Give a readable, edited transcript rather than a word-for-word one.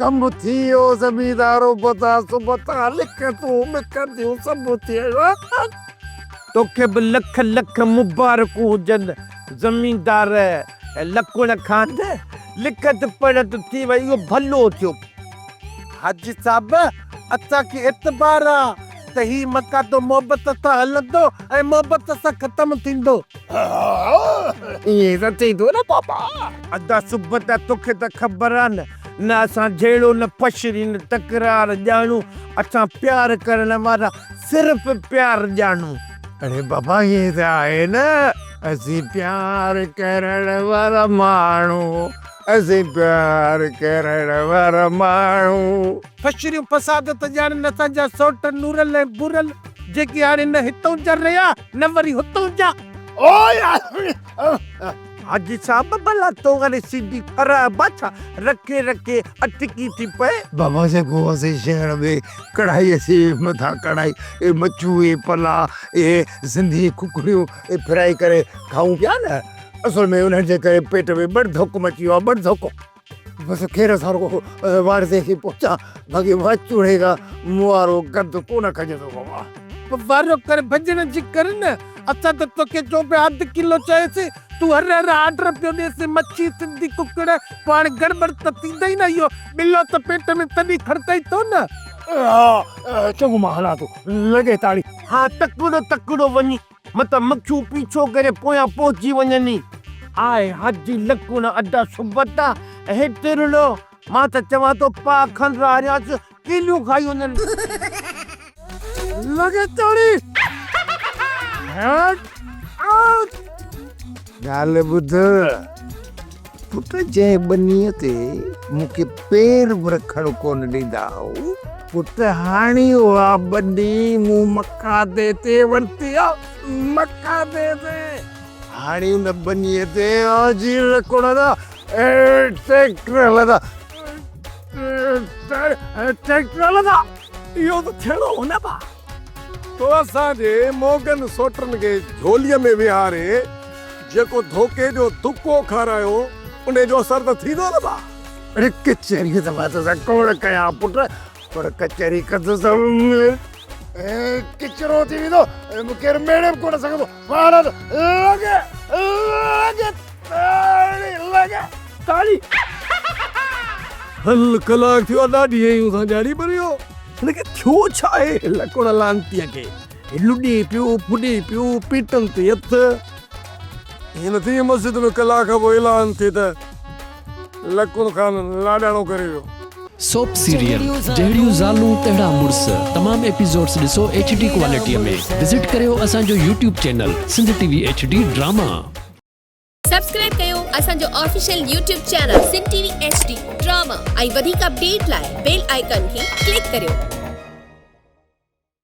कम थियो ज़मींदारो बता लिख तूं मिकंदियूं सभु थियो तोखे बि लख लख मुबारकूं हुजनि ज़मींदार लकुण खान लिखत पढ़त थी वई इहो भलो थियो हाजी साहब असांखे एतबार आहे त ही मकादो मोहबत सां हलंदो ऐं मोहबत सां ख़तम थींदो ईअं त थींदो न बाबा अदा सुबत तोखे त ख़बर आहे न असां जहिड़ो न पशरी न तकरार ॼाणूं असां प्यार करण वारा सिर्फ़ प्यार ॼाणूं अरे बाबा ये त आहे न असीं प्यार करण वारा माण्हू असीं प्यार करण वारा माण्हू फशरियूं फसाद त ॼाणनि असांजा सोट नूरल ऐं बुरल जेके हाणे न हितों जा रहिया न वरी हुतों जा ओ यार हाजी साहब भला तो वरी सिधी ख़राब छा रखे अटकी थी पए बाबा जेको असीं शहर में कढ़ाई असीं मथां कढ़ाई ए मच्छू ए पला ए सिंधी कुकड़ियूं ए फ्राई करे खाऊं पिया न असल में उन्हनि जे करे पेट में बड़धोक मची वियो आहे बड़धोक बसि खैर सारो वार देखी पहुचा बाक़ी वाच चूड़ेगा मुआरो गद कोन खजंदो बाबा वारो करे भॼण जी कर न असां त तोखे चओ पिया अधु किलो चयोसीं तूं हर ऑर्डर पियो ॾेसि मच्छी सिंधी कुकड़ पाण गड़बड़ त थींदा ई न इहो मिलो त पेट में तॾहिं खड़ताई थो न चङो मां हलां थो लॻे ताड़ी हा तकिड़ो वञी मत मच्छू पीछो करे पोयां पहुची वञनि आए हाजी लकुण अदा सुबता हे तिरलो मां त चवां थो पा खंड आरियास किलियूं खाई वञनि लॻे ताड़ी ॻाल्हि ॿुध पुट जे बनीअ ते मूंखे पेर बि रखण कोन ॾींदा हो पुट हाणी हुआ बनी मूं मकादे ते वरिती आहे मकादे ते हाणी उन बनीअ ते हाजी रखण था ट्रैक्टर हलंदा ट्रैक्टर हलंदा इहो त थियणो हो न भा तो असांजे मोगन सोटरनि खे झोलीअ में विहारे जेको धोखे जो धुको खारायो उन जो असर त थींदो न भा अरे कचहरी त मां तोसां कोड़ कयां पुट पर कचहरी कंदुसि किचिरो थी वेंदो मूंखे मेड़े बि कोन सघंदो ताड़ी हल कलाक थियो ॾाढी आयूं ॾाढी भरियो हिनखे थियो छा आहे लकुण लांतीअ खे लुॾे पियो फुॾे पियो पीटनि ते हथ हिन थी मस्जिद में कलाक पोइ ऐलान थिए त लकुण खान लाॾाणो करे वियो सोप सीरियल जहिड़ियूं ज़ालूं तहिड़ा मुड़स तमाम एपिसोड्स ॾिसो HD क्वालिटीअ में विजिट करियो असांजो YouTube channel Sindh TV HD drama subscribe कयो असांजो official YouTube channel Sindh TV HD drama ऐं वधीक अपडेट लाइ बेल आइकन खे क्लिक करियो।